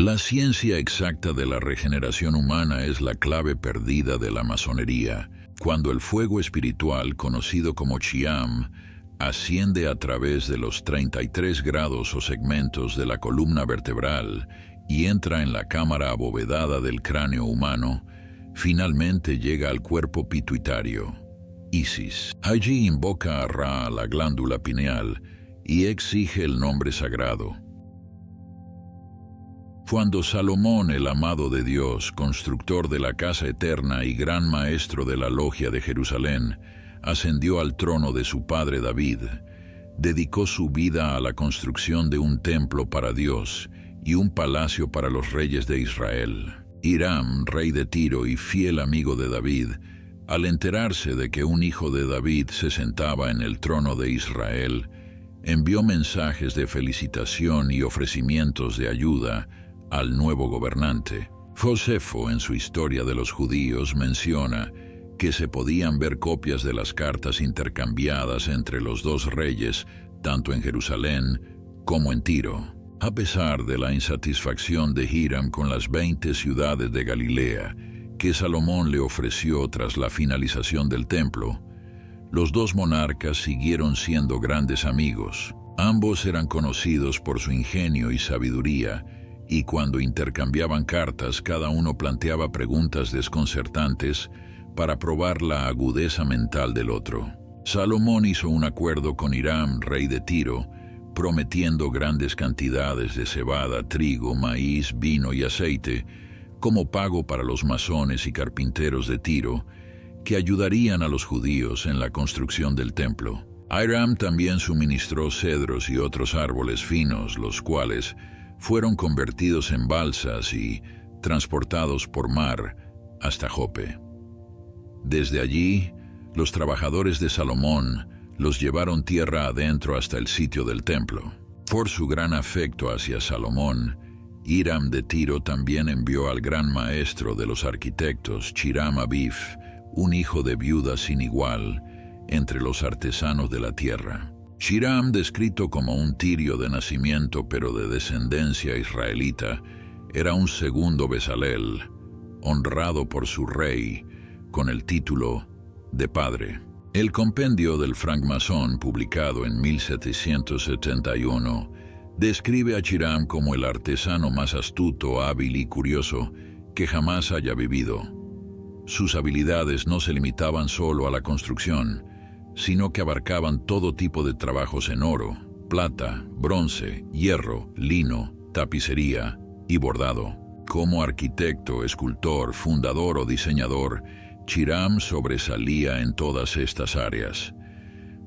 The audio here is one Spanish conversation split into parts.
La ciencia exacta de la regeneración humana es la clave perdida de la masonería. Cuando el fuego espiritual, conocido como Chiam, asciende a través de los 33 grados o segmentos de la columna vertebral y entra en la cámara abovedada del cráneo humano, finalmente llega al cuerpo pituitario, Isis. Allí invoca a Ra, la glándula pineal, y exige el nombre sagrado. Cuando Salomón, el amado de Dios, constructor de la casa eterna y gran maestro de la logia de Jerusalén, ascendió al trono de su padre David, dedicó su vida a la construcción de un templo para Dios y un palacio para los reyes de Israel. Hiram, rey de Tiro y fiel amigo de David, al enterarse de que un hijo de David se sentaba en el trono de Israel, envió mensajes de felicitación y ofrecimientos de ayuda al nuevo gobernante. Josefo, en su Historia de los Judíos, menciona que se podían ver copias de las cartas intercambiadas entre los dos reyes, tanto en Jerusalén como en Tiro. A pesar de la insatisfacción de Hiram con las 20 ciudades de Galilea que Salomón le ofreció tras la finalización del templo, los dos monarcas siguieron siendo grandes amigos. Ambos eran conocidos por su ingenio y sabiduría, y cuando intercambiaban cartas, cada uno planteaba preguntas desconcertantes para probar la agudeza mental del otro. Salomón hizo un acuerdo con Hiram, rey de Tiro, prometiendo grandes cantidades de cebada, trigo, maíz, vino y aceite, como pago para los masones y carpinteros de Tiro, que ayudarían a los judíos en la construcción del templo. Hiram también suministró cedros y otros árboles finos, los cuales fueron convertidos en balsas y transportados por mar hasta Jope. Desde allí, los trabajadores de Salomón los llevaron tierra adentro hasta el sitio del templo. Por su gran afecto hacia Salomón, Hiram de Tiro también envió al gran maestro de los arquitectos, Hiram Abif, un hijo de viuda sin igual entre los artesanos de la tierra. Hiram, descrito como un tirio de nacimiento pero de descendencia israelita, era un segundo Bezalel, honrado por su rey con el título de padre. El compendio del francmasón, publicado en 1771, describe a Hiram como el artesano más astuto, hábil y curioso que jamás haya vivido. Sus habilidades no se limitaban solo a la construcción, sino que abarcaban todo tipo de trabajos en oro, plata, bronce, hierro, lino, tapicería y bordado. Como arquitecto, escultor, fundador o diseñador, Hiram sobresalía en todas estas áreas.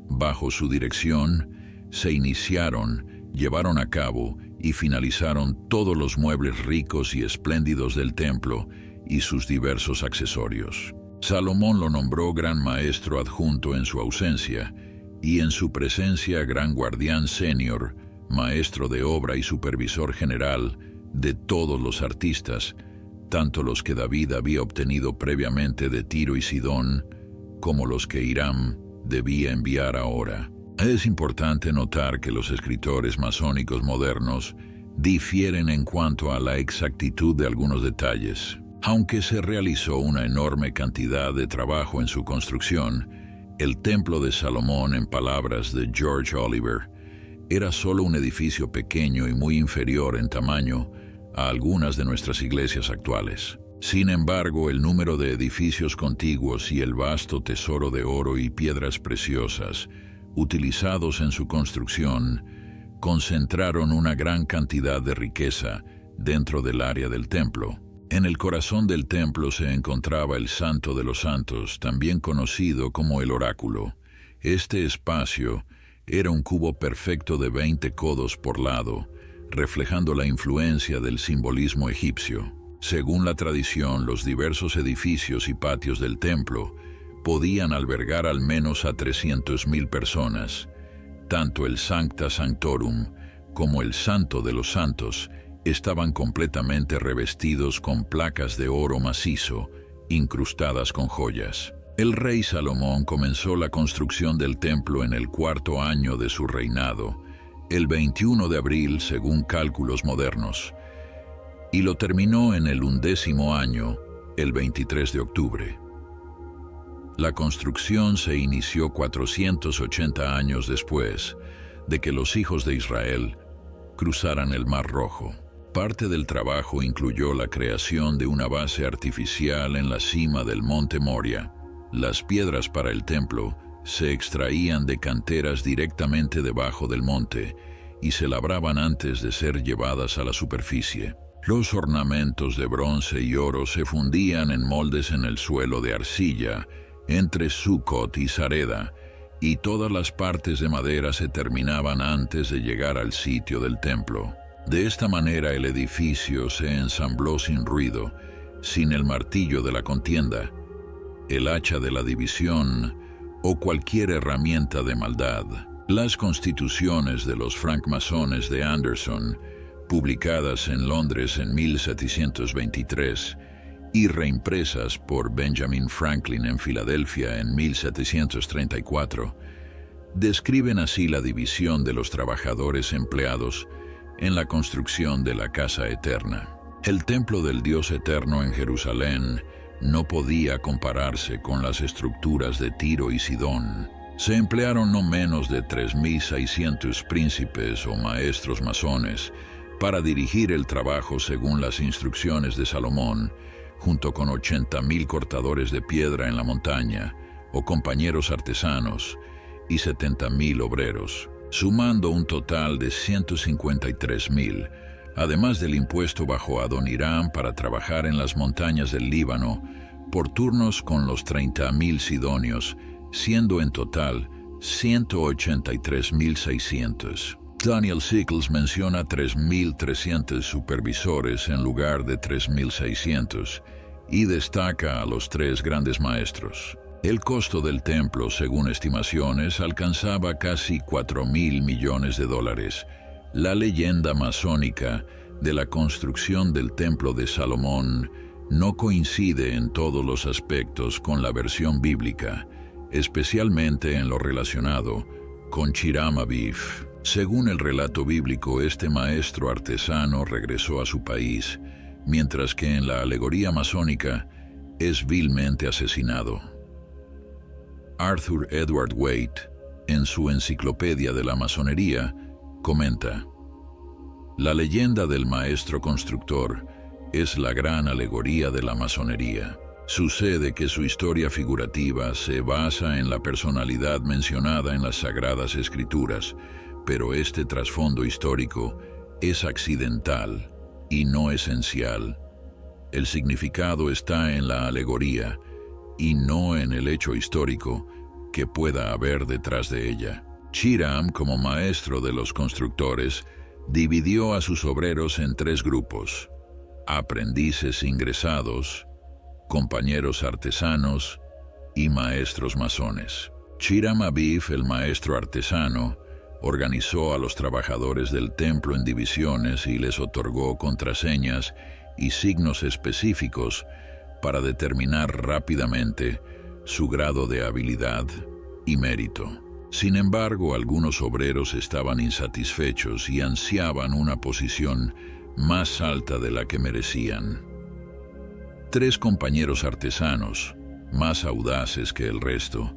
Bajo su dirección, se iniciaron, llevaron a cabo y finalizaron todos los muebles ricos y espléndidos del templo y sus diversos accesorios. Salomón lo nombró gran maestro adjunto en su ausencia, y en su presencia gran guardián senior, maestro de obra y supervisor general de todos los artistas, tanto los que David había obtenido previamente de Tiro y Sidón, como los que Hiram debía enviar ahora. Es importante notar que los escritores masónicos modernos difieren en cuanto a la exactitud de algunos detalles. Aunque se realizó una enorme cantidad de trabajo en su construcción, el Templo de Salomón, en palabras de George Oliver, era solo un edificio pequeño y muy inferior en tamaño a algunas de nuestras iglesias actuales. Sin embargo, el número de edificios contiguos y el vasto tesoro de oro y piedras preciosas utilizados en su construcción concentraron una gran cantidad de riqueza dentro del área del templo. En el corazón del templo se encontraba el Santo de los Santos, también conocido como el Oráculo. Este espacio era un cubo perfecto de 20 codos por lado, reflejando la influencia del simbolismo egipcio. Según la tradición, los diversos edificios y patios del templo podían albergar al menos a 300,000 personas. Tanto el Sancta Sanctorum como el Santo de los Santos estaban completamente revestidos con placas de oro macizo, incrustadas con joyas. El rey Salomón comenzó la construcción del templo en el 4º año de su reinado, el 21 de abril según cálculos modernos. y lo terminó en el 11º año, el 23 de octubre. La construcción se inició 480 años después de que los hijos de Israel cruzaran el Mar Rojo. Parte del trabajo incluyó la creación de una base artificial en la cima del monte Moria. Las piedras para el templo se extraían de canteras directamente debajo del monte y se labraban antes de ser llevadas a la superficie. Los ornamentos de bronce y oro se fundían en moldes en el suelo de arcilla entre Sucot y Sareda, y todas las partes de madera se terminaban antes de llegar al sitio del templo. De esta manera el edificio se ensambló sin ruido, sin el martillo de la contienda, el hacha de la división o cualquier herramienta de maldad. Las constituciones de los francmasones de Anderson, publicadas en Londres en 1723 y reimpresas por Benjamin Franklin en Filadelfia en 1734, describen así la división de los trabajadores empleados en la construcción de la casa eterna. El templo del Dios eterno en Jerusalén no podía compararse con las estructuras de Tiro y Sidón. Se emplearon no menos de 3.600 príncipes o maestros masones para dirigir el trabajo según las instrucciones de Salomón, junto con 80.000 cortadores de piedra en la montaña o compañeros artesanos y 70.000 obreros, sumando un total de 153.000, además del impuesto bajo Adoniram para trabajar en las montañas del Líbano, por turnos con los 30.000 sidonios, siendo en total 183.600. Daniel Sickles menciona 3.300 supervisores en lugar de 3.600 y destaca a los 3 grandes maestros. El costo del templo, según estimaciones, alcanzaba casi $4.000 millones. La leyenda masónica de la construcción del templo de Salomón no coincide en todos los aspectos con la versión bíblica, especialmente en lo relacionado con Hiram Abiv. Según el relato bíblico, este maestro artesano regresó a su país, mientras que en la alegoría masónica es vilmente asesinado. Arthur Edward Waite, en su Enciclopedia de la Masonería, comenta: la leyenda del maestro constructor es la gran alegoría de la masonería. Sucede que su historia figurativa se basa en la personalidad mencionada en las Sagradas Escrituras, pero este trasfondo histórico es accidental y no esencial. El significado está en la alegoría y no en el hecho histórico que pueda haber detrás de ella. Hiram, como maestro de los constructores, dividió a sus obreros en 3 grupos: aprendices ingresados, compañeros artesanos y maestros masones. Hiram Abiv, el maestro artesano, organizó a los trabajadores del templo en divisiones y les otorgó contraseñas y signos específicos para determinar rápidamente su grado de habilidad y mérito. Sin embargo, algunos obreros estaban insatisfechos y ansiaban una posición más alta de la que merecían. 3 compañeros artesanos, más audaces que el resto,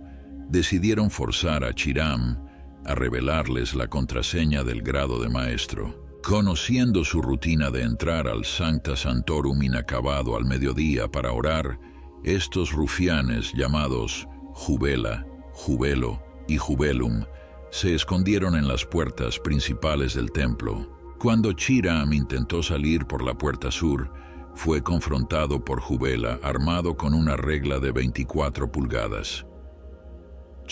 decidieron forzar a Hiram a revelarles la contraseña del grado de maestro. Conociendo su rutina de entrar al Sancta Sanctorum inacabado al mediodía para orar, estos rufianes llamados Jubela, Jubelo y Jubelum se escondieron en las puertas principales del templo. Cuando Hiram intentó salir por la puerta sur, fue confrontado por Jubela armado con una regla de 24 pulgadas.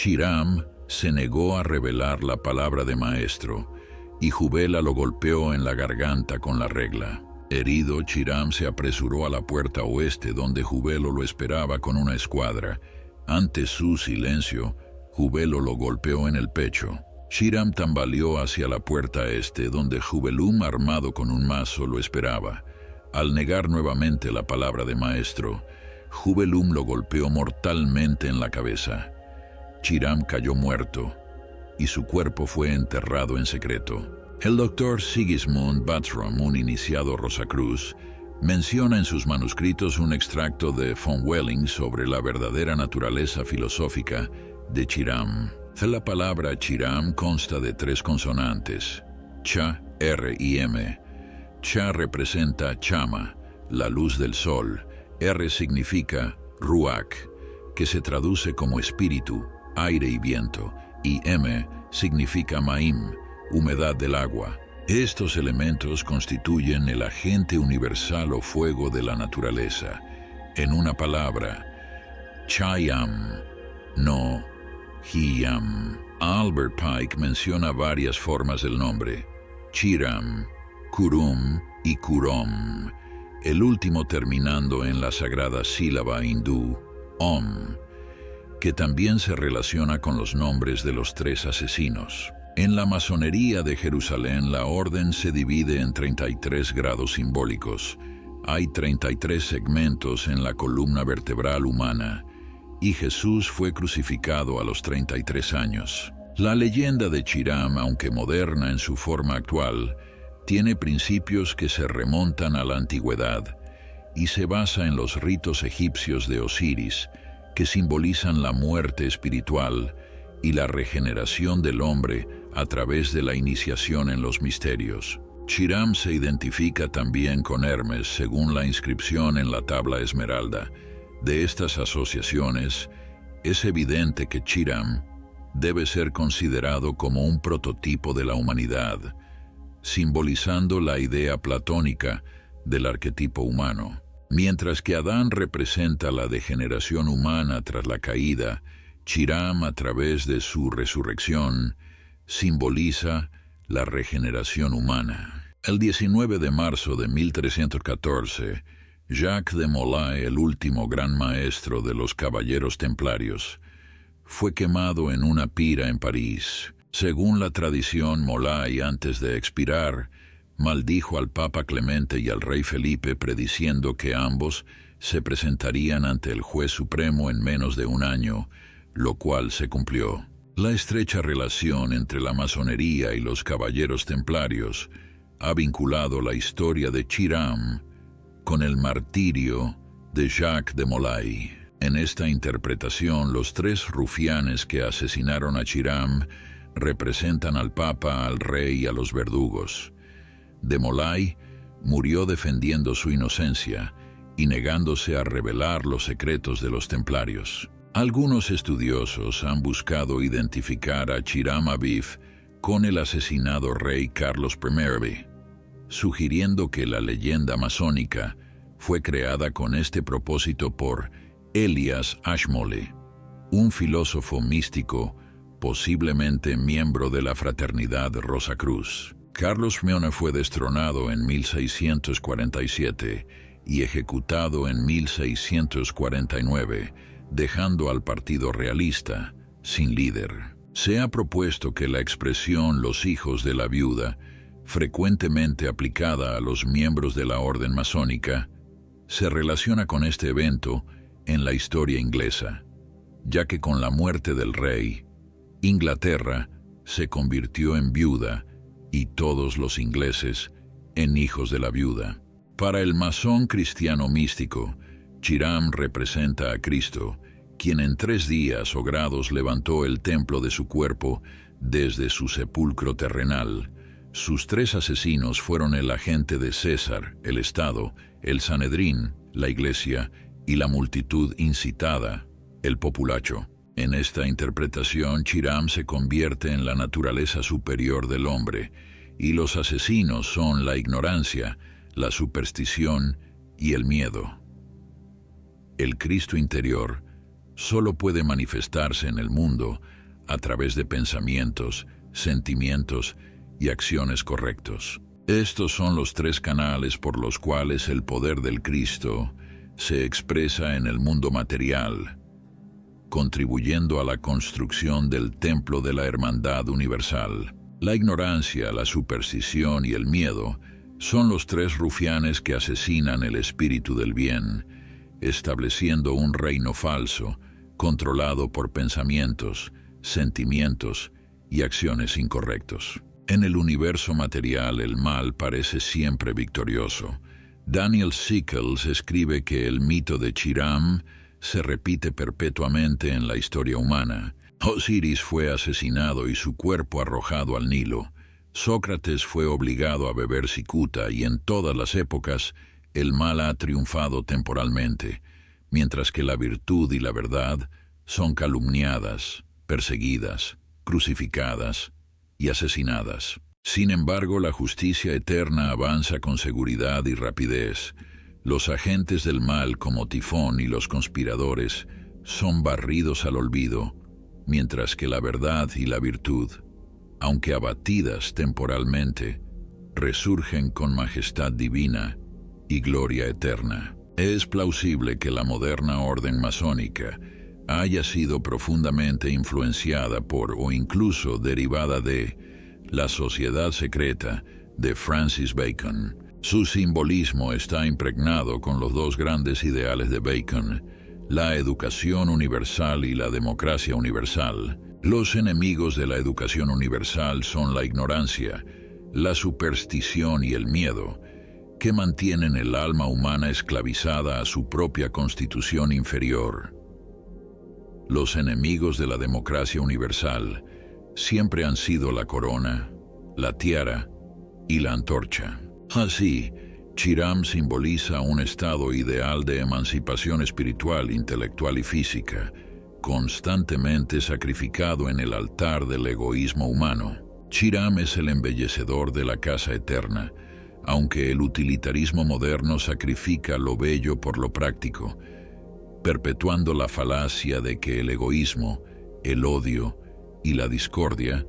Hiram se negó a revelar la palabra de maestro y Jubela lo golpeó en la garganta con la regla. Herido, Hiram se apresuró a la puerta oeste donde Jubelo lo esperaba con una escuadra. Ante su silencio, Jubelo lo golpeó en el pecho. Hiram tambaleó hacia la puerta este donde Jubelum armado con un mazo lo esperaba. Al negar nuevamente la palabra de maestro, Jubelum lo golpeó mortalmente en la cabeza. Hiram cayó muerto y su cuerpo fue enterrado en secreto. El doctor Sigismund Batram, un iniciado Rosacruz, Menciona en sus manuscritos un extracto de von Welling sobre la verdadera naturaleza filosófica de Chiram. La palabra Chiram consta de 3 consonantes, Cha, R y M. Cha representa Chama, la luz del sol. R significa Ruach, que se traduce como espíritu, aire y viento, y M significa Maim, humedad del agua. Estos elementos constituyen el agente universal o fuego de la naturaleza. En una palabra, Chayam, no Hiyam. Albert Pike menciona varias formas del nombre, Chiram, Kurum y Kurom, el último terminando en la sagrada sílaba hindú, Om, que también se relaciona con los nombres de los 3 asesinos. En la masonería de Jerusalén, la orden se divide en 33 grados simbólicos. Hay 33 segmentos en la columna vertebral humana, y Jesús fue crucificado a los 33 años. La leyenda de Chiram, aunque moderna en su forma actual, tiene principios que se remontan a la antigüedad y se basa en los ritos egipcios de Osiris, que simbolizan la muerte espiritual y la regeneración del hombre a través de la iniciación en los misterios. Chiram se identifica también con Hermes, según la inscripción en la tabla esmeralda. De estas asociaciones, es evidente que Chiram debe ser considerado como un prototipo de la humanidad, simbolizando la idea platónica del arquetipo humano. Mientras que Adán representa la degeneración humana tras la caída, Chiram, a través de su resurrección, simboliza la regeneración humana. El 19 de marzo de 1314, Jacques de Molay, el último gran maestro de los caballeros templarios, fue quemado en una pira en París. Según la tradición, Molay, antes de expirar, maldijo al Papa Clemente y al rey Felipe, prediciendo que ambos se presentarían ante el juez supremo en menos de un año, lo cual se cumplió. La estrecha relación entre la masonería y los caballeros templarios ha vinculado la historia de Chiram con el martirio de Jacques de Molay. En esta interpretación, los 3 rufianes que asesinaron a Chiram representan al Papa, al rey y a los verdugos. De Molay murió defendiendo su inocencia y negándose a revelar los secretos de los templarios. Algunos estudiosos han buscado identificar a Chiram Aviv con el asesinado rey Carlos I, sugiriendo que la leyenda masónica fue creada con este propósito por Elias Ashmole, un filósofo místico, posiblemente miembro de la fraternidad Rosacruz. Carlos I fue destronado en 1647 y ejecutado en 1649, dejando al Partido Realista sin líder. Se ha propuesto que la expresión «los hijos de la viuda», frecuentemente aplicada a los miembros de la orden masónica, se relaciona con este evento en la historia inglesa, ya que con la muerte del rey, Inglaterra se convirtió en viuda y todos los ingleses en hijos de la viuda. Para el masón cristiano místico, Chiram representa a Cristo, quien en 3 días o grados levantó el templo de su cuerpo desde su sepulcro terrenal. Sus 3 asesinos fueron el agente de César, el Estado, el Sanedrín, la Iglesia, y la multitud incitada, el populacho. En esta interpretación, Chiram se convierte en la naturaleza superior del hombre, y los asesinos son la ignorancia, la superstición y el miedo. El Cristo interior solo puede manifestarse en el mundo a través de pensamientos, sentimientos y acciones correctos. Estos son los 3 canales por los cuales el poder del Cristo se expresa en el mundo material, contribuyendo a la construcción del templo de la hermandad universal. La ignorancia, la superstición y el miedo son los 3 rufianes que asesinan el espíritu del bien, estableciendo un reino falso, controlado por pensamientos, sentimientos y acciones incorrectos. En el universo material, el mal parece siempre victorioso, Daniel Sickles escribe que el mito de Chiram se repite perpetuamente en la historia humana. Osiris fue asesinado y su cuerpo arrojado al Nilo. Sócrates fue obligado a beber cicuta y en todas las épocas el mal ha triunfado temporalmente, mientras que la virtud y la verdad son calumniadas, perseguidas, crucificadas y asesinadas. Sin embargo, la justicia eterna avanza con seguridad y rapidez. Los agentes del mal como Tifón y los conspiradores son barridos al olvido, mientras que la verdad y la virtud, aunque abatidas temporalmente, resurgen con majestad divina y gloria eterna. Es plausible que la moderna orden masónica haya sido profundamente influenciada por o incluso derivada de la sociedad secreta de Francis Bacon. Su simbolismo está impregnado con los dos grandes ideales de Bacon, la educación universal y la democracia universal. Los enemigos de la educación universal son la ignorancia, la superstición y el miedo, que mantienen el alma humana esclavizada a su propia constitución inferior. Los enemigos de la democracia universal siempre han sido la corona, la tiara y la antorcha. Así, Chiram simboliza un estado ideal de emancipación espiritual, intelectual y física, constantemente sacrificado en el altar del egoísmo humano. Chiram es el embellecedor de la casa eterna, aunque el utilitarismo moderno sacrifica lo bello por lo práctico, perpetuando la falacia de que el egoísmo, el odio y la discordia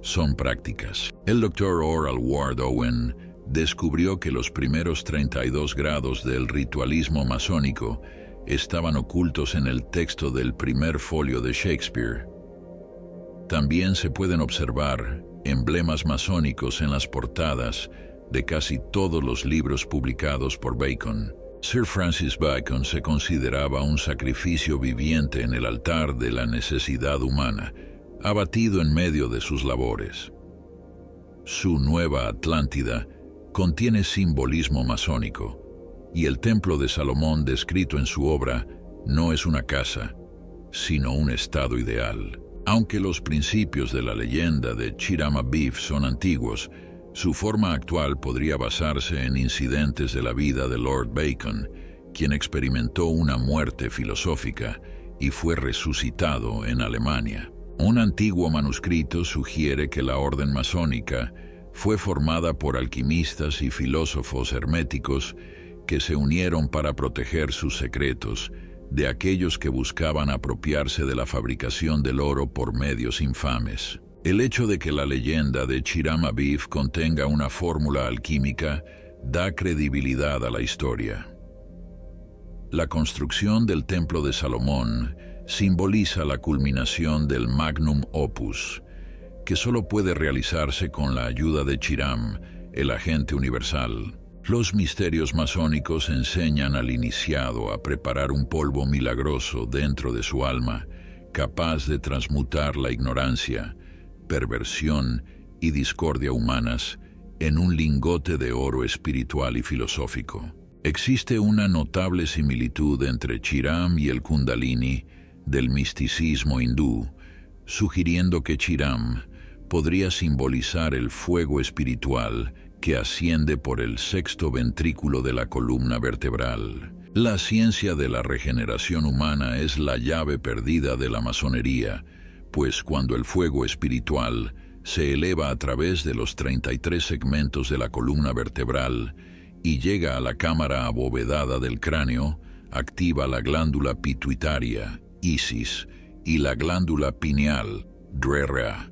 son prácticas. El Dr. Oral Ward Owen descubrió que los primeros 32 grados del ritualismo masónico estaban ocultos en el texto del primer folio de Shakespeare. También se pueden observar emblemas masónicos en las portadas de casi todos los libros publicados por Bacon. Sir Francis Bacon se consideraba un sacrificio viviente en el altar de la necesidad humana, abatido en medio de sus labores. Su Nueva Atlántida contiene simbolismo masónico, y el templo de Salomón descrito en su obra no es una casa, sino un estado ideal. Aunque los principios de la leyenda de Chiram Aviv son antiguos, su forma actual podría basarse en incidentes de la vida de Lord Bacon, quien experimentó una muerte filosófica y fue resucitado en Alemania. Un antiguo manuscrito sugiere que la orden masónica fue formada por alquimistas y filósofos herméticos que se unieron para proteger sus secretos de aquellos que buscaban apropiarse de la fabricación del oro por medios infames. El hecho de que la leyenda de Chiram Aviv contenga una fórmula alquímica da credibilidad a la historia. La construcción del Templo de Salomón simboliza la culminación del Magnum Opus, que solo puede realizarse con la ayuda de Chiram, el agente universal. Los misterios masónicos enseñan al iniciado a preparar un polvo milagroso dentro de su alma, capaz de transmutar la ignorancia, perversión y discordia humanas en un lingote de oro espiritual y filosófico. Existe una notable similitud entre Chiram y el Kundalini del misticismo hindú, sugiriendo que Chiram podría simbolizar el fuego espiritual que asciende por el sexto ventrículo de la columna vertebral. La ciencia de la regeneración humana es la llave perdida de la masonería, pues cuando el fuego espiritual se eleva a través de los 33 segmentos de la columna vertebral y llega a la cámara abovedada del cráneo, activa la glándula pituitaria, Isis, y la glándula pineal, Drera,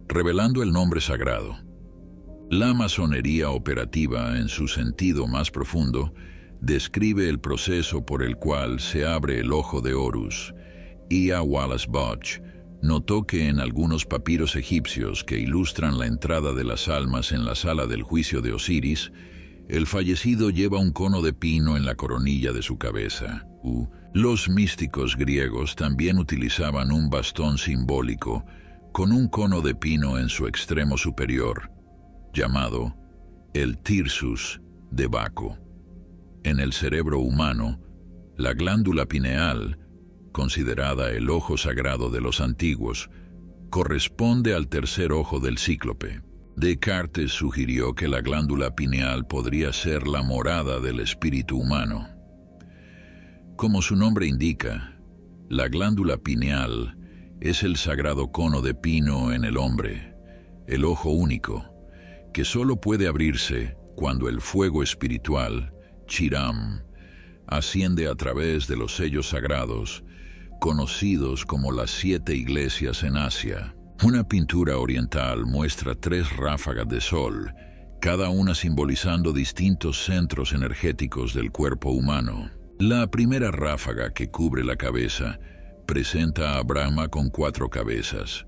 revelando el nombre sagrado. La masonería operativa, en su sentido más profundo, describe el proceso por el cual se abre el ojo de Horus. E. A. Wallace Budge notó que en algunos papiros egipcios que ilustran la entrada de las almas en la sala del juicio de Osiris, el fallecido lleva un cono de pino en la coronilla de su cabeza. Los místicos griegos también utilizaban un bastón simbólico con un cono de pino en su extremo superior, llamado el Tirsus de Baco. En el cerebro humano, la glándula pineal, considerada el ojo sagrado de los antiguos, corresponde al tercer ojo del cíclope. Descartes sugirió que la glándula pineal podría ser la morada del espíritu humano. Como su nombre indica, la glándula pineal es el sagrado cono de pino en el hombre, el ojo único, que solo puede abrirse cuando el fuego espiritual, Chiram, asciende a través de los sellos sagrados, conocidos como las 7 iglesias en Asia. Una pintura oriental muestra 3 ráfagas de sol, cada una simbolizando distintos centros energéticos del cuerpo humano. La primera ráfaga, que cubre la cabeza, presenta a Brahma con 4 cabezas.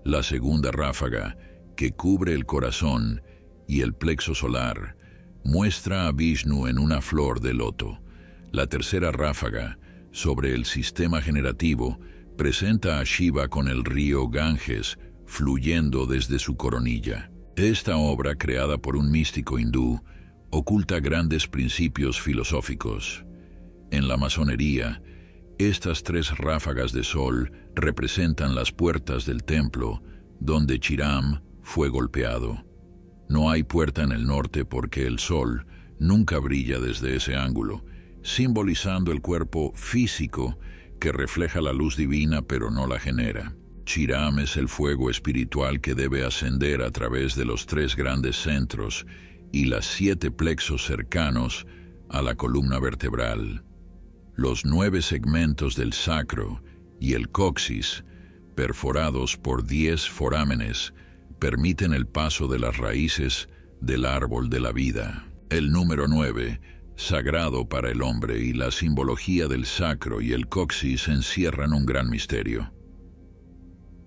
La segunda ráfaga, que cubre el corazón y el plexo solar, muestra a Vishnu en una flor de loto. La tercera ráfaga, sobre el sistema generativo, presenta a Shiva con el río Ganges fluyendo desde su coronilla. Esta obra, creada por un místico hindú, oculta grandes principios filosóficos. En la masonería, estas 3 ráfagas de sol representan las puertas del templo donde Chiram fue golpeado. No hay puerta en el norte porque el sol nunca brilla desde ese ángulo, simbolizando el cuerpo físico que refleja la luz divina pero no la genera. Chiram es el fuego espiritual que debe ascender a través de los 3 grandes centros y las 7 plexos cercanos a la columna vertebral. Los 9 segmentos del sacro y el coxis, perforados por 10 forámenes, permiten el paso de las raíces del árbol de la vida. El número 9, sagrado para el hombre, y la simbología del sacro y el coxis encierran un gran misterio.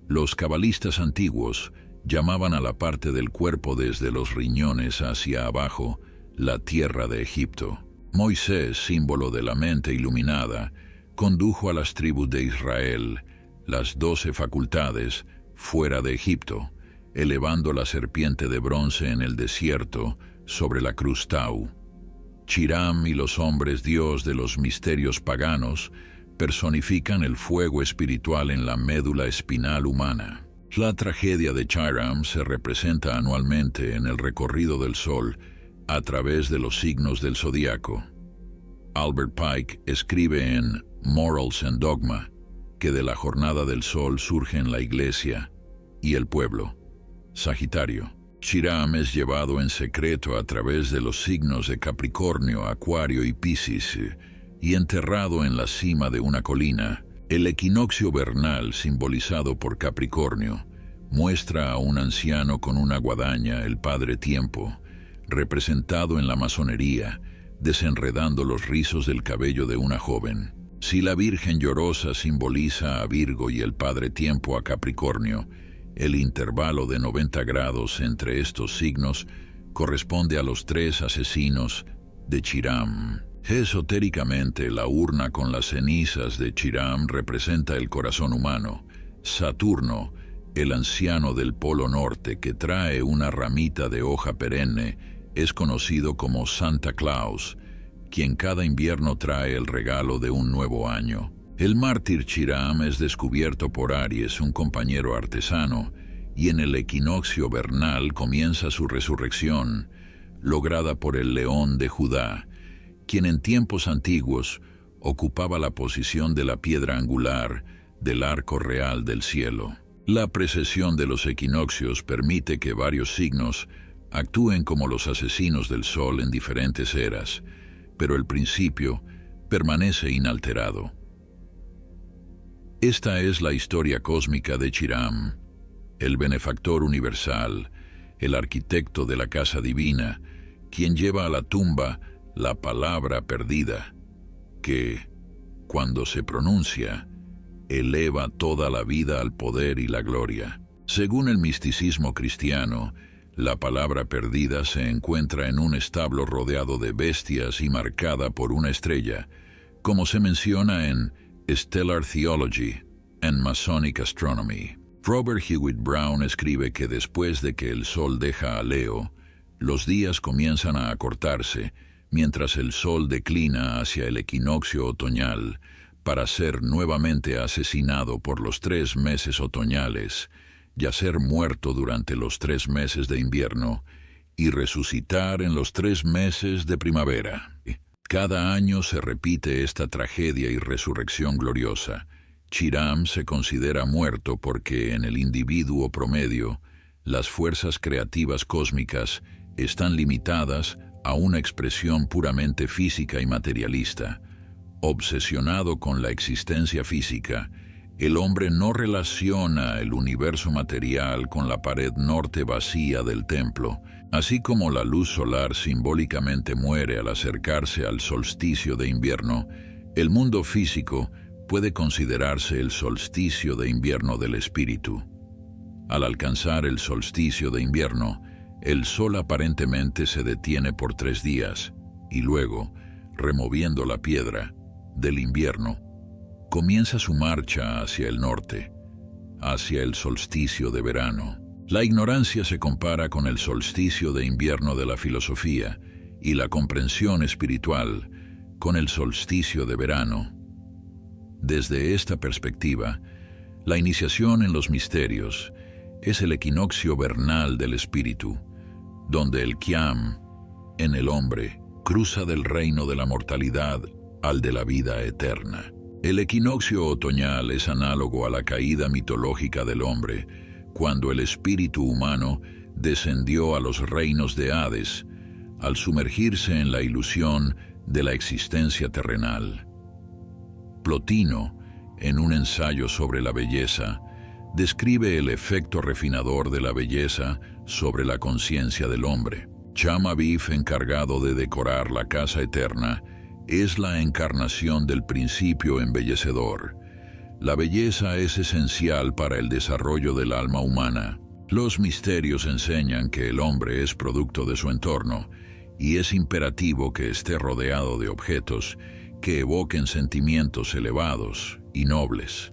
Los cabalistas antiguos llamaban a la parte del cuerpo desde los riñones hacia abajo la tierra de Egipto. Moisés, símbolo de la mente iluminada, condujo a las tribus de Israel, las 12 facultades, fuera de Egipto, elevando la serpiente de bronce en el desierto sobre la cruz Tau. Chiram y los hombres dios de los misterios paganos personifican el fuego espiritual en la médula espinal humana. La tragedia de Chiram se representa anualmente en el recorrido del sol a través de los signos del zodiaco. Albert Pike escribe en Morals and Dogma que de la jornada del sol surgen la iglesia y el pueblo. Sagitario. Chiram es llevado en secreto a través de los signos de Capricornio, Acuario y Piscis y enterrado en la cima de una colina. El equinoccio vernal, simbolizado por Capricornio, muestra a un anciano con una guadaña, el Padre Tiempo, representado en la masonería, desenredando los rizos del cabello de una joven. Si la Virgen Llorosa simboliza a Virgo y el Padre Tiempo a Capricornio, el intervalo de 90 grados entre estos signos corresponde a los 3 asesinos de Chiram. Esotéricamente, la urna con las cenizas de Chiram representa el corazón humano. Saturno, el anciano del Polo Norte que trae una ramita de hoja perenne, es conocido como Santa Claus, quien cada invierno trae el regalo de un nuevo año. El mártir Chiram es descubierto por Aries, un compañero artesano, y en el equinoccio vernal comienza su resurrección, lograda por el león de Judá, quien en tiempos antiguos ocupaba la posición de la piedra angular del arco real del cielo. La precesión de los equinoccios permite que varios signos actúen como los asesinos del sol en diferentes eras, pero el principio permanece inalterado. Esta es la historia cósmica de Chiram, el benefactor universal, el arquitecto de la casa divina, quien lleva a la tumba la palabra perdida, que, cuando se pronuncia, eleva toda la vida al poder y la gloria. Según el misticismo cristiano, la palabra perdida se encuentra en un establo rodeado de bestias y marcada por una estrella, como se menciona en Stellar Theology and Masonic Astronomy. Robert Hewitt Brown escribe que después de que el sol deja a Leo, los días comienzan a acortarse, mientras el sol declina hacia el equinoccio otoñal, para ser nuevamente asesinado por los 3 meses otoñales, yacer muerto durante los 3 meses de invierno y resucitar en los 3 meses de primavera. Cada año se repite esta tragedia y resurrección gloriosa. Chiram se considera muerto porque en el individuo promedio, las fuerzas creativas cósmicas están limitadas a una expresión puramente física y materialista. Obsesionado con la existencia física, el hombre no relaciona el universo material con la pared norte vacía del templo, así como la luz solar simbólicamente muere al acercarse al solsticio de invierno. El mundo físico puede considerarse el solsticio de invierno del espíritu. Al alcanzar el solsticio de invierno, el sol aparentemente se detiene por 3 días y luego, removiendo la piedra del invierno, comienza su marcha hacia el norte, hacia el solsticio de verano. La ignorancia se compara con el solsticio de invierno de la filosofía y la comprensión espiritual con el solsticio de verano. Desde esta perspectiva, la iniciación en los misterios es el equinoccio vernal del espíritu, donde el Kyam, en el hombre, cruza del reino de la mortalidad al de la vida eterna. El equinoccio otoñal es análogo a la caída mitológica del hombre, cuando el espíritu humano descendió a los reinos de Hades, al sumergirse en la ilusión de la existencia terrenal. Plotino, en un ensayo sobre la belleza, describe el efecto refinador de la belleza sobre la conciencia del hombre. Cham-Aviv, encargado de decorar la casa eterna, es la encarnación del principio embellecedor. La belleza es esencial para el desarrollo del alma humana. Los misterios enseñan que el hombre es producto de su entorno, y es imperativo que esté rodeado de objetos que evoquen sentimientos elevados y nobles.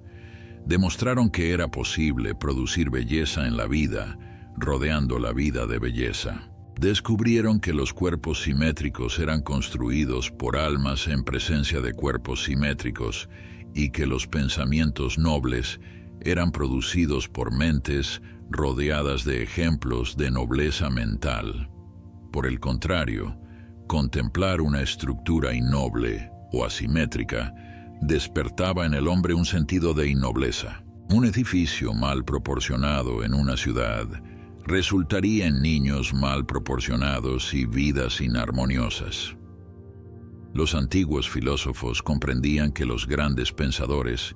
Demostraron que era posible producir belleza en la vida, rodeando la vida de belleza. Descubrieron que los cuerpos simétricos eran construidos por almas en presencia de cuerpos simétricos y que los pensamientos nobles eran producidos por mentes rodeadas de ejemplos de nobleza mental. Por el contrario, contemplar una estructura innoble o asimétrica despertaba en el hombre un sentido de innobleza. Un edificio mal proporcionado en una ciudad resultaría en niños mal proporcionados y vidas inarmoniosas. Los antiguos filósofos comprendían que los grandes pensadores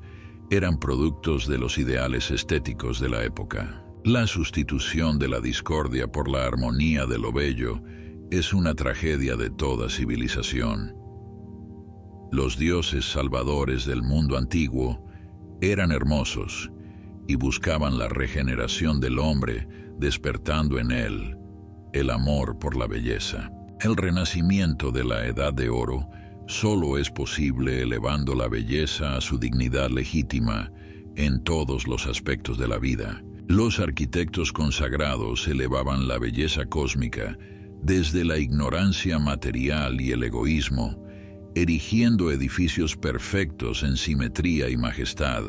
eran productos de los ideales estéticos de la época. La sustitución de la discordia por la armonía de lo bello es una tragedia de toda civilización. Los dioses salvadores del mundo antiguo eran hermosos y buscaban la regeneración del hombre, despertando en él el amor por la belleza. El renacimiento de la Edad de Oro solo es posible elevando la belleza a su dignidad legítima en todos los aspectos de la vida. Los arquitectos consagrados elevaban la belleza cósmica desde la ignorancia material y el egoísmo, erigiendo edificios perfectos en simetría y majestad,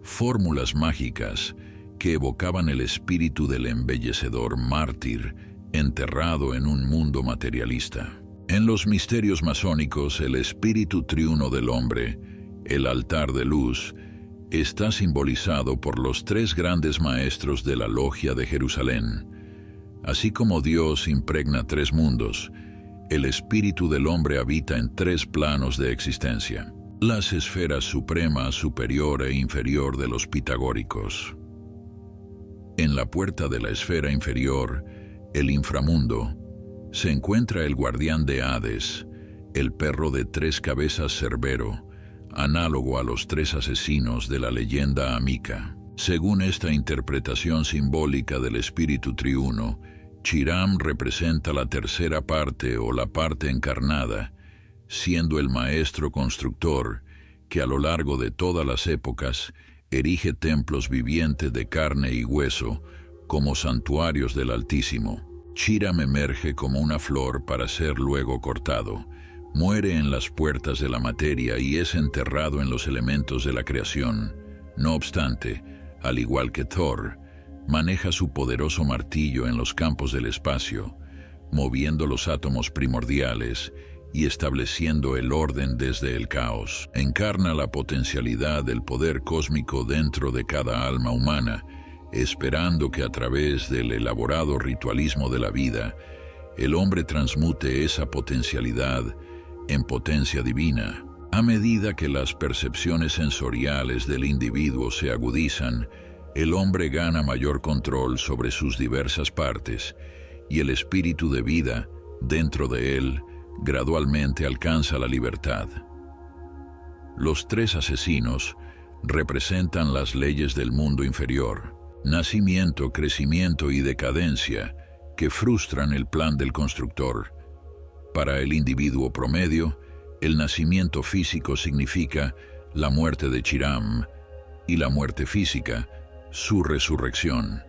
fórmulas mágicas que evocaban el espíritu del embellecedor mártir enterrado en un mundo materialista. En los misterios masónicos, el espíritu triuno del hombre, el altar de luz, está simbolizado por los 3 grandes maestros de la logia de Jerusalén. Así como Dios impregna 3 mundos, el espíritu del hombre habita en 3 planos de existencia. Las esferas suprema, superior e inferior de los pitagóricos. En la puerta de la esfera inferior, el inframundo, se encuentra el guardián de Hades, el perro de 3 cabezas Cerbero, análogo a los 3 asesinos de la leyenda amica. Según esta interpretación simbólica del espíritu triuno, Chiram representa la tercera parte o la parte encarnada, siendo el maestro constructor que a lo largo de todas las épocas erige templos vivientes de carne y hueso como santuarios del Altísimo. Chiram emerge como una flor para ser luego cortado, muere en las puertas de la materia y es enterrado en los elementos de la creación. No obstante, al igual que Thor, maneja su poderoso martillo en los campos del espacio, moviendo los átomos primordiales y estableciendo el orden desde el caos. Encarna la potencialidad del poder cósmico dentro de cada alma humana, esperando que a través del elaborado ritualismo de la vida, el hombre transmute esa potencialidad en potencia divina. A medida que las percepciones sensoriales del individuo se agudizan, el hombre gana mayor control sobre sus diversas partes, y el espíritu de vida, dentro de él, gradualmente alcanza la libertad. Los tres asesinos representan las leyes del mundo inferior: nacimiento, crecimiento y decadencia, que frustran el plan del constructor. Para el individuo promedio, el nacimiento físico significa la muerte de Chiram y la muerte física, su resurrección.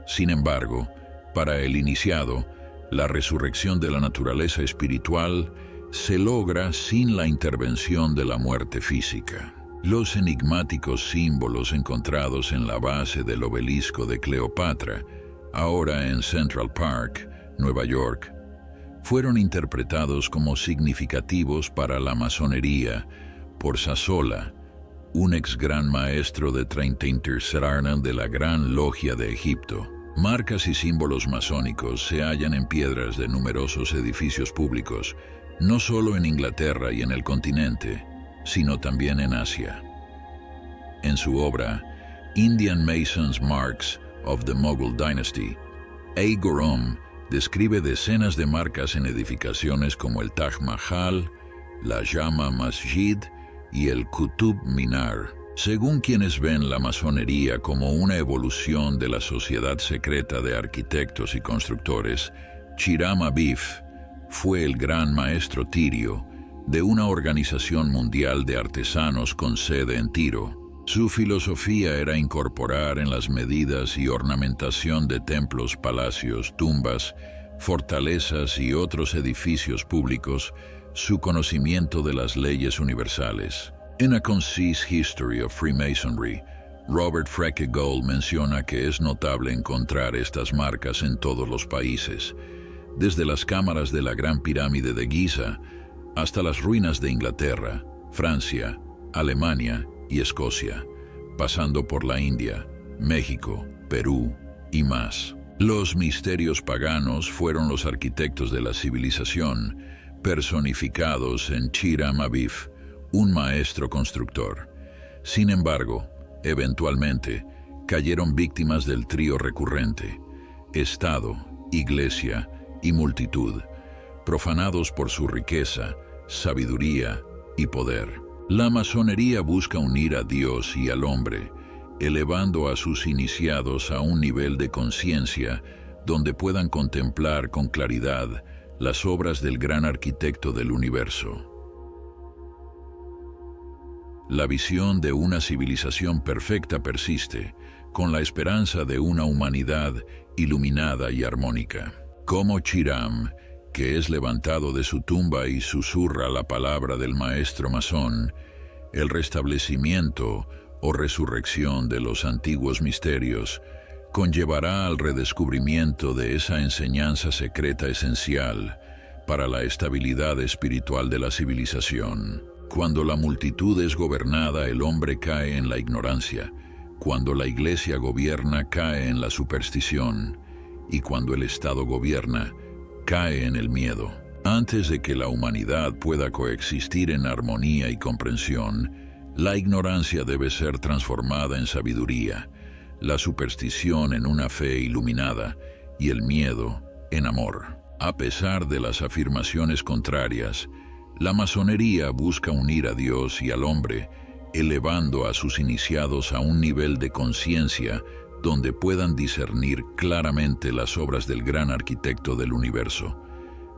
Sin embargo, para el iniciado, la resurrección de la naturaleza espiritual se logra sin la intervención de la muerte física. Los enigmáticos símbolos encontrados en la base del obelisco de Cleopatra, ahora en Central Park, Nueva York, fueron interpretados como significativos para la masonería por Sassola, un ex gran maestro de 33 de la Gran Logia de Egipto. Marcas y símbolos masónicos se hallan en piedras de numerosos edificios públicos, no solo en Inglaterra y en el continente, sino también en Asia. En su obra, Indian Masons Marks of the Mughal Dynasty, A. Gorom describe decenas de marcas en edificaciones como el Taj Mahal, la Jama Masjid y el Qutub Minar. Según quienes ven la masonería como una evolución de la sociedad secreta de arquitectos y constructores, Chiram Abif fue el gran maestro tirio de una organización mundial de artesanos con sede en Tiro. Su filosofía era incorporar en las medidas y ornamentación de templos, palacios, tumbas, fortalezas y otros edificios públicos su conocimiento de las leyes universales. En A Concise History of Freemasonry, Robert Frecke Gold menciona que es notable encontrar estas marcas en todos los países, desde las cámaras de la Gran Pirámide de Giza hasta las ruinas de Inglaterra, Francia, Alemania y Escocia, pasando por la India, México, Perú y más. Los misterios paganos fueron los arquitectos de la civilización, personificados en Chiram Abif, un maestro constructor. Sin embargo, eventualmente, cayeron víctimas del trío recurrente: Estado, Iglesia y multitud, profanados por su riqueza, sabiduría y poder. La masonería busca unir a Dios y al hombre, elevando a sus iniciados a un nivel de conciencia donde puedan contemplar con claridad las obras del gran arquitecto del universo. La visión de una civilización perfecta persiste, con la esperanza de una humanidad iluminada y armónica. Como Chiram, que es levantado de su tumba y susurra la palabra del maestro masón, el restablecimiento o resurrección de los antiguos misterios conllevará al redescubrimiento de esa enseñanza secreta esencial para la estabilidad espiritual de la civilización. Cuando la multitud es gobernada, el hombre cae en la ignorancia. Cuando la Iglesia gobierna, cae en la superstición. Y cuando el Estado gobierna, cae en el miedo. Antes de que la humanidad pueda coexistir en armonía y comprensión, la ignorancia debe ser transformada en sabiduría, la superstición en una fe iluminada y el miedo en amor. A pesar de las afirmaciones contrarias, la masonería busca unir a Dios y al hombre, elevando a sus iniciados a un nivel de conciencia donde puedan discernir claramente las obras del gran arquitecto del universo.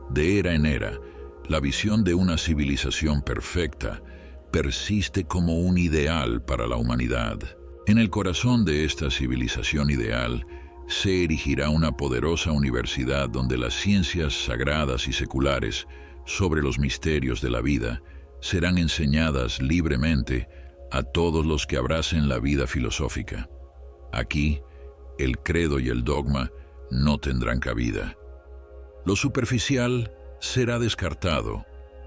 De era en era, la visión de una civilización perfecta persiste como un ideal para la humanidad. En el corazón de esta civilización ideal se erigirá una poderosa universidad donde las ciencias sagradas y seculares sobre los misterios de la vida serán enseñadas libremente a todos los que abracen la vida filosófica. Aquí, el credo y el dogma no tendrán cabida. Lo superficial será descartado,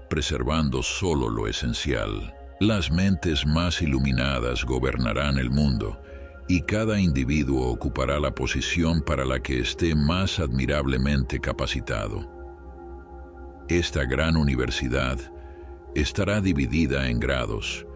preservando solo lo esencial. Las mentes más iluminadas gobernarán el mundo, y cada individuo ocupará la posición para la que esté más admirablemente capacitado. Esta gran universidad estará dividida en grados,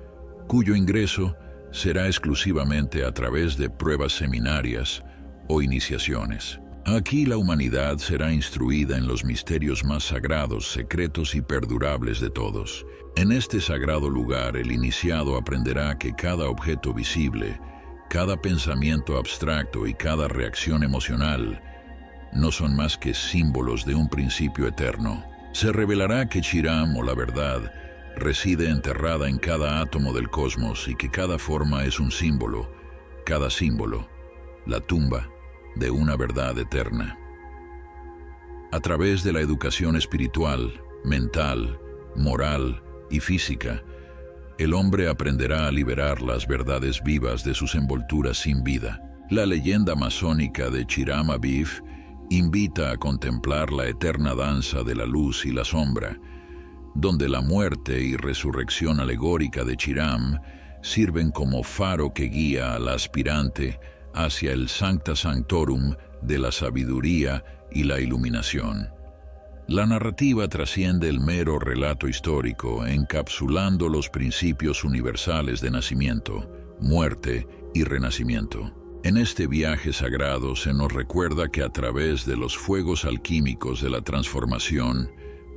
cuyo ingreso será exclusivamente a través de pruebas seminarias o iniciaciones. Aquí la humanidad será instruida en los misterios más sagrados, secretos y perdurables de todos. En este sagrado lugar el iniciado aprenderá que cada objeto visible, cada pensamiento abstracto y cada reacción emocional no son más que símbolos de un principio eterno. Se revelará que Chiram, o la verdad, reside enterrada en cada átomo del cosmos y que cada forma es un símbolo, cada símbolo, la tumba de una verdad eterna. A través de la educación espiritual, mental, moral y física, el hombre aprenderá a liberar las verdades vivas de sus envolturas sin vida. La leyenda masónica de Chiram Aviv invita a contemplar la eterna danza de la luz y la sombra, donde la muerte y resurrección alegórica de Chiram sirven como faro que guía al aspirante hacia el Sancta Sanctorum de la sabiduría y la iluminación. La narrativa trasciende el mero relato histórico, encapsulando los principios universales de nacimiento, muerte y renacimiento. En este viaje sagrado se nos recuerda que a través de los fuegos alquímicos de la transformación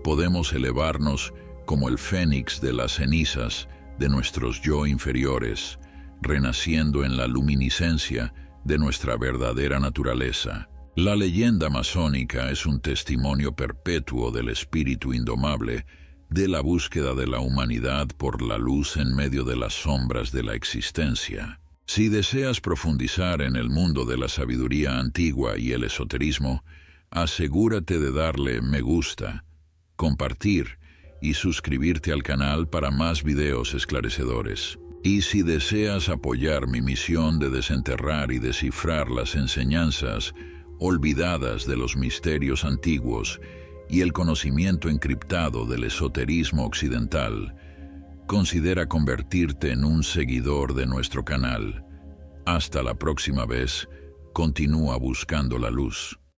podemos elevarnos como el fénix de las cenizas de nuestros yo inferiores, renaciendo en la luminiscencia de nuestra verdadera naturaleza. La leyenda masónica es un testimonio perpetuo del espíritu indomable de la búsqueda de la humanidad por la luz en medio de las sombras de la existencia. Si deseas profundizar en el mundo de la sabiduría antigua y el esoterismo, asegúrate de darle me gusta, compartir y suscribirte al canal para más videos esclarecedores. Y si deseas apoyar mi misión de desenterrar y descifrar las enseñanzas olvidadas de los misterios antiguos y el conocimiento encriptado del esoterismo occidental, considera convertirte en un seguidor de nuestro canal. Hasta la próxima vez, continúa buscando la luz.